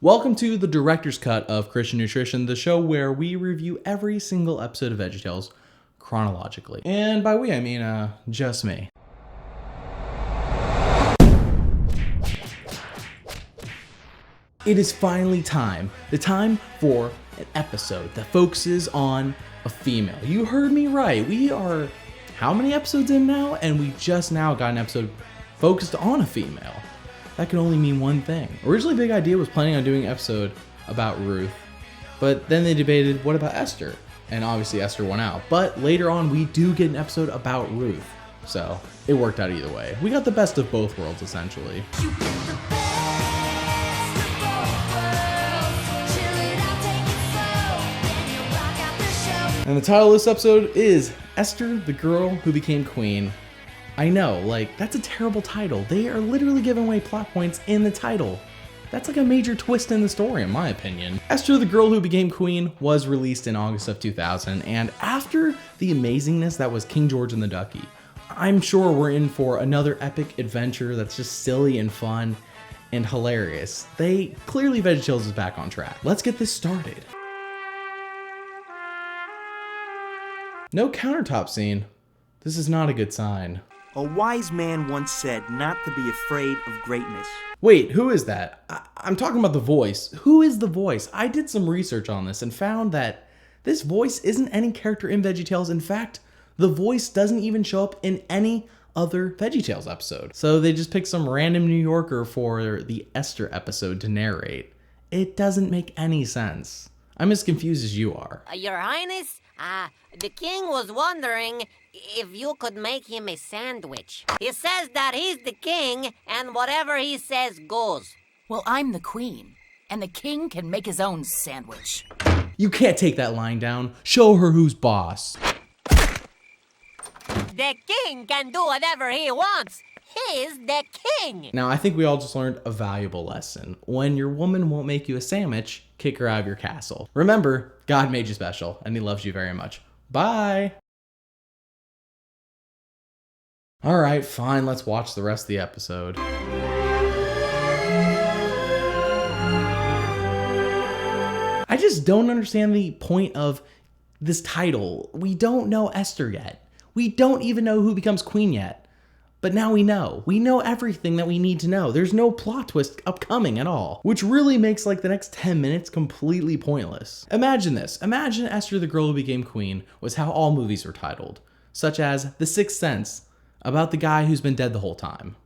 Welcome to the director's cut of Christian Nutrition, the show where we review every single episode of VeggieTales chronologically. And by we, I mean, just me. It is finally time. The time for an episode that focuses on a female. You heard me right. We are how many episodes in now? And we just now got an episode focused on a female. That can only mean one thing. Originally, Big Idea was planning on doing an episode about Ruth, but then they debated, what about Esther? And obviously Esther won out. But later on, we do get an episode about Ruth. So it worked out either way. We got the best of both worlds, essentially. And the title of this episode is Esther, the Girl Who Became Queen. I know, like, that's a terrible title. They are literally giving away plot points in the title. That's like a major twist in the story, in my opinion. Esther, the Girl Who Became Queen was released in August of 2000, and after the amazingness that was King George and the Ducky, I'm sure we're in for another epic adventure that's just silly and fun and hilarious. Clearly VeggieTales is back on track. Let's get this started. No countertop scene. This is not a good sign. A wise man once said not to be afraid of greatness. Wait, who is that? I'm talking about the voice. Who is the voice? I did some research on this and found that this voice isn't any character in VeggieTales. In fact, the voice doesn't even show up in any other VeggieTales episode. So they just picked some random New Yorker for the Esther episode to narrate. It doesn't make any sense. I'm as confused as you are. Your Highness, the king was wondering if you could make him a sandwich. He says that he's the king, and whatever he says goes. Well, I'm the queen, and the king can make his own sandwich. You can't take that line down. Show her who's boss. The king can do whatever he wants. He's the king. Now, I think we all just learned a valuable lesson. When your woman won't make you a sandwich, kick her out of your castle. Remember, God made you special, and he loves you very much. Bye. All right, fine, let's watch the rest of the episode. I just don't understand the point of this title. We don't know Esther yet. We don't even know who becomes queen yet. But now we know. We know everything that we need to know. There's no plot twist upcoming at all, which really makes like the next 10 minutes completely pointless. Imagine this. Imagine Esther, the Girl Who Became Queen was how all movies were titled, such as The Sixth Sense, about the guy who's been dead the whole time.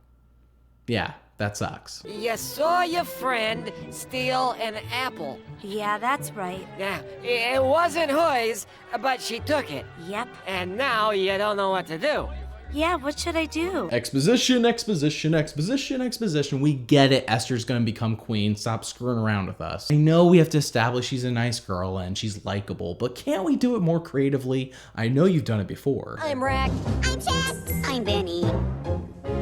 Yeah, that sucks. You saw your friend steal an apple. Yeah, that's right. Yeah, it wasn't hers, but she took it. Yep. And now you don't know what to do. Yeah, what should I do? Exposition, exposition, exposition, exposition. We get it. Esther's gonna become queen. Stop screwing around with us. I know we have to establish she's a nice girl and she's likable, but can't we do it more creatively? I know you've done it before. I'm Rack. I'm Chad. I'm Benny.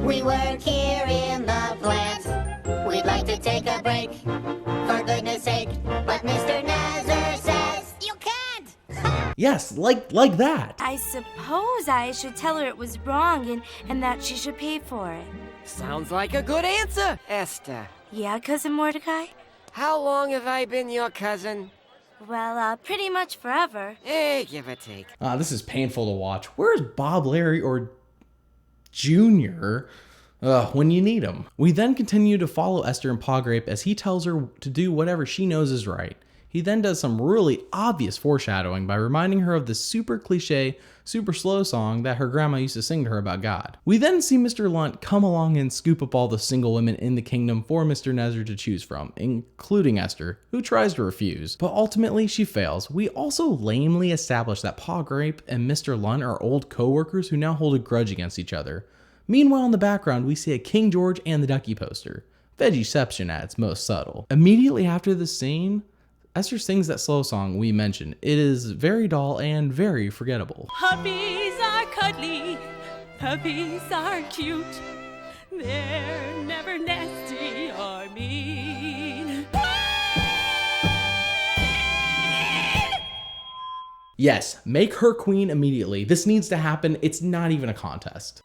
We work here in the plant. We'd like to take a break, for goodness sake. But Mr. Nazar says you can't. Yes, like that. I suppose I should tell her it was wrong and that she should pay for it. Sounds like a good answer, Esther. Yeah, Cousin Mordecai? How long have I been your cousin? Well, pretty much forever. Give or take. This is painful to watch. Where's Bob, Larry, or Junior when you need him? We then continue to follow Esther and Pa Grape as he tells her to do whatever she knows is right. He then does some really obvious foreshadowing by reminding her of the super cliche, super slow song that her grandma used to sing to her about God. We then see Mr. Lunt come along and scoop up all the single women in the kingdom for Mr. Nazar to choose from, including Esther, who tries to refuse, but ultimately she fails. We also lamely establish that Pa Grape and Mr. Lunt are old co-workers who now hold a grudge against each other. Meanwhile, in the background, we see a King George and the Ducky poster. Veggieception at its most subtle. Immediately after this scene, Esther sings that slow song we mentioned. It is very dull and very forgettable. Puppies are cuddly, puppies are cute. They're never nasty or mean. Yes, make her queen immediately. This needs to happen. It's not even a contest.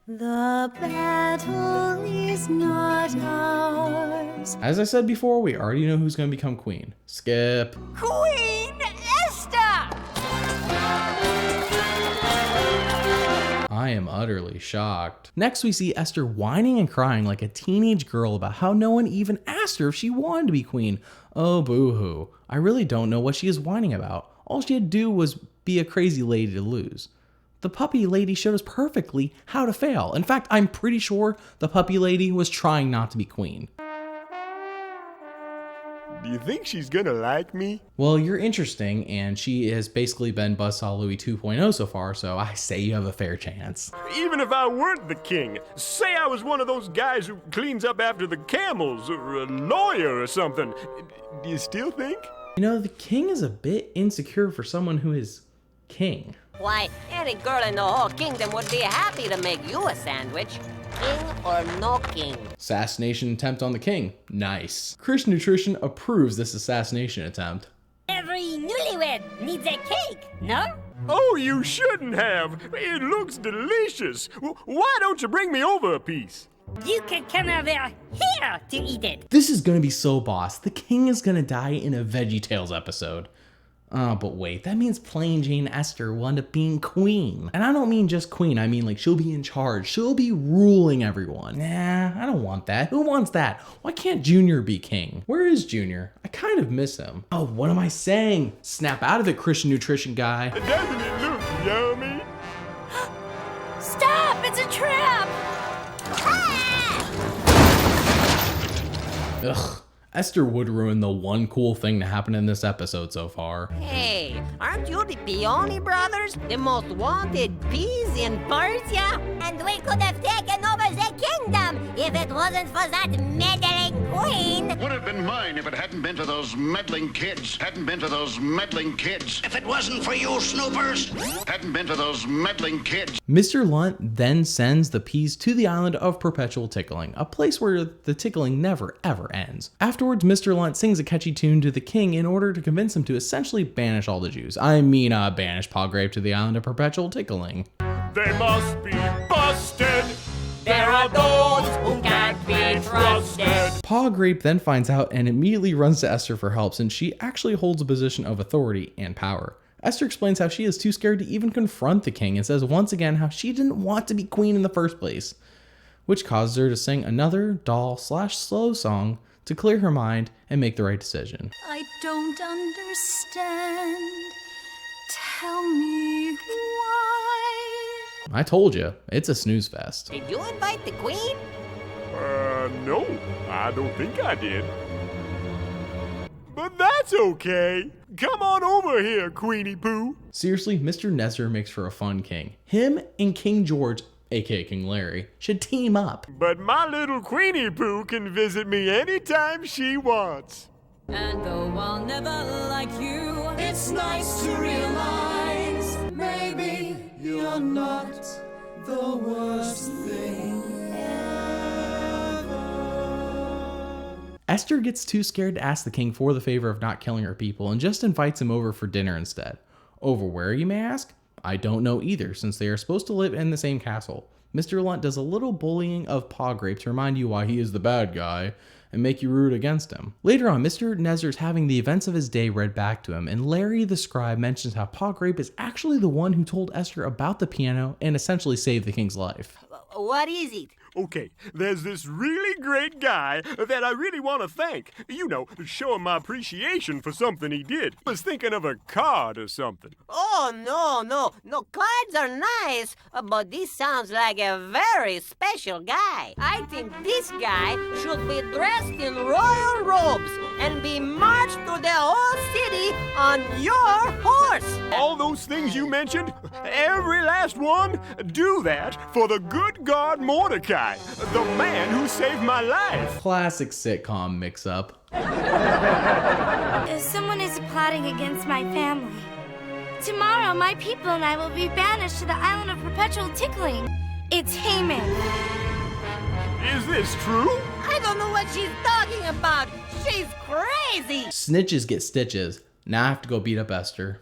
The battle is not ours. As I said before, we already know who's going to become queen. Skip. Queen Esther! I am utterly shocked. Next, we see Esther whining and crying like a teenage girl about how no one even asked her if she wanted to be queen. Oh, boo-hoo. I really don't know what she is whining about. All she had to do was be a crazy lady to lose. The puppy lady showed us perfectly how to fail. In fact, I'm pretty sure the puppy lady was trying not to be queen. Do you think she's gonna like me? Well, you're interesting, and she has basically been Buzzsaw Louie 2.0 so far, so I say you have a fair chance. Even if I weren't the king, say I was one of those guys who cleans up after the camels, or a lawyer or something. Do you still think? You know, the king is a bit insecure for someone who is king. Why, any girl in the whole kingdom would be happy to make you a sandwich. King or no king? Assassination attempt on the king. Nice. Chris Nutrition approves this assassination attempt. Every newlywed needs a cake, no? Oh, you shouldn't have. It looks delicious. Why don't you bring me over a piece? You can come over here to eat it. This is gonna be so boss. The king is gonna die in a VeggieTales episode. Oh, but wait, that means plain Jane Esther will end up being queen. And I don't mean just queen, I mean like she'll be in charge. She'll be ruling everyone. Nah, I don't want that. Who wants that? Why can't Junior be king? Where is Junior? I kind of miss him. Oh, what am I saying? Snap out of it, Christian Nutrition guy. Doesn't it look yummy? Stop! It's a trap! Ugh. Esther would ruin the one cool thing to happen in this episode so far. Hey, aren't you the Peony brothers? The most wanted peas in Persia? And we could have taken over the kingdom if it wasn't for that meddling queen. Would have been mine if it hadn't been to those meddling kids. Hadn't been to those meddling kids. If it wasn't for you snoopers. Hadn't been to those meddling kids. Mr. Lunt then sends the peas to the island of perpetual tickling, a place where the tickling never ever ends. Afterwards, Mr. Lunt sings a catchy tune to the king in order to convince him to essentially banish all the Jews. I mean, banish Palgrave to the island of perpetual tickling. They must be busted. There are those who can't be trusted. Palgrave then finds out and immediately runs to Esther for help since she actually holds a position of authority and power. Esther explains how she is too scared to even confront the king and says once again how she didn't want to be queen in the first place, which causes her to sing another doll/slow song to clear her mind and make the right decision. I don't understand. Tell me why. I told you, it's a snooze fest. Did you invite the queen? No, I don't think I did. But that's okay. Come on over here, Queenie Pooh. Seriously, Mr. Nezer makes for a fun king. Him and King George, aka King Larry, should team up. But my little Queenie Pooh can visit me anytime she wants. And though I'll never like you, it's nice to realize maybe you're not the worst thing ever. Esther gets too scared to ask the king for the favor of not killing her people and just invites him over for dinner instead. Over where, you may ask? I don't know either, since they are supposed to live in the same castle. Mr. Lunt does a little bullying of Palgrave to remind you why he is the bad guy and make you root against him. Later on, Mr. Nezer's having the events of his day read back to him, and Larry the scribe mentions how Palgrave is actually the one who told Esther about the piano and essentially saved the king's life. What is it? Okay, there's this really great guy that I really want to thank. You know, show him my appreciation for something he did. I was thinking of a card or something. Oh, no, cards are nice, but this sounds like a very special guy. I think this guy should be dressed in royal robes and be marched through the whole city on your horse. All those things you mentioned, every last one, do that for the good God Mordecai, the man who saved my life. Classic sitcom mix-up. Someone is plotting against my family. Tomorrow, my people and I will be banished to the island of perpetual tickling. It's Haman. Is this true? I don't know what she's talking about. She's crazy. Snitches get stitches. Now I have to go beat up Esther.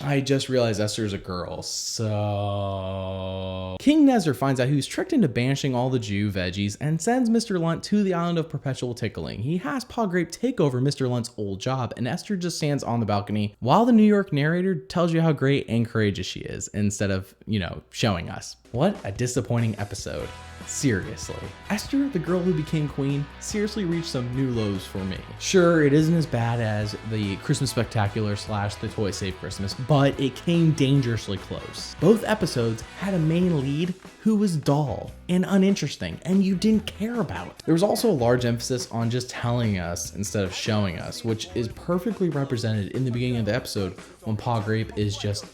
I just realized Esther's a girl, so... King Nezer finds out he was tricked into banishing all the Jew veggies and sends Mr. Lunt to the island of perpetual tickling. He has Pa Grape take over Mr. Lunt's old job, and Esther just stands on the balcony while the New York narrator tells you how great and courageous she is, instead of, showing us. What a disappointing episode. Seriously. Esther, the girl who became queen, seriously reached some new lows for me. Sure, it isn't as bad as the Christmas Spectacular / the Toy Save Christmas, but it came dangerously close. Both episodes had a main lead who was dull and uninteresting and you didn't care about. There was also a large emphasis on just telling us instead of showing us, which is perfectly represented in the beginning of the episode when Pa Grape is just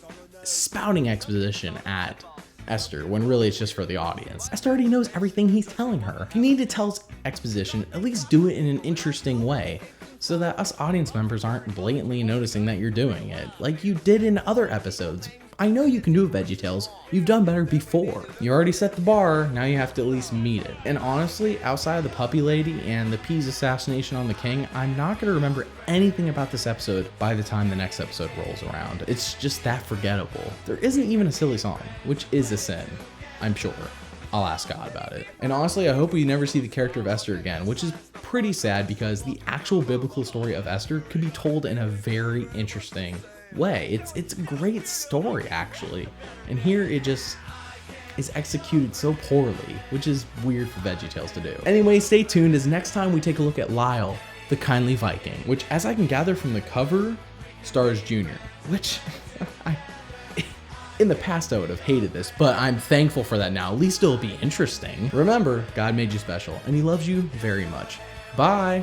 spouting exposition at Esther, when really it's just for the audience. Esther already knows everything he's telling her. If you need to tell exposition, at least do it in an interesting way, so that us audience members aren't blatantly noticing that you're doing it, like you did in other episodes. I know you can do it, VeggieTales. You've done better before. You already set the bar, now you have to at least meet it. And honestly, outside of the puppy lady and the Peas assassination on the king, I'm not gonna remember anything about this episode by the time the next episode rolls around. It's just that forgettable. There isn't even a silly song, which is a sin, I'm sure. I'll ask God about it. And honestly, I hope we never see the character of Esther again, which is pretty sad because the actual biblical story of Esther could be told in a very interesting way. It's a great story, actually. And here it just is executed so poorly, which is weird for VeggieTales to do. Anyway, stay tuned as next time we take a look at Lyle, the Kindly Viking, which, as I can gather from the cover, stars Junior, which in the past I would have hated this, but I'm thankful for that now. At least it'll be interesting. Remember, God made you special, and he loves you very much. Bye!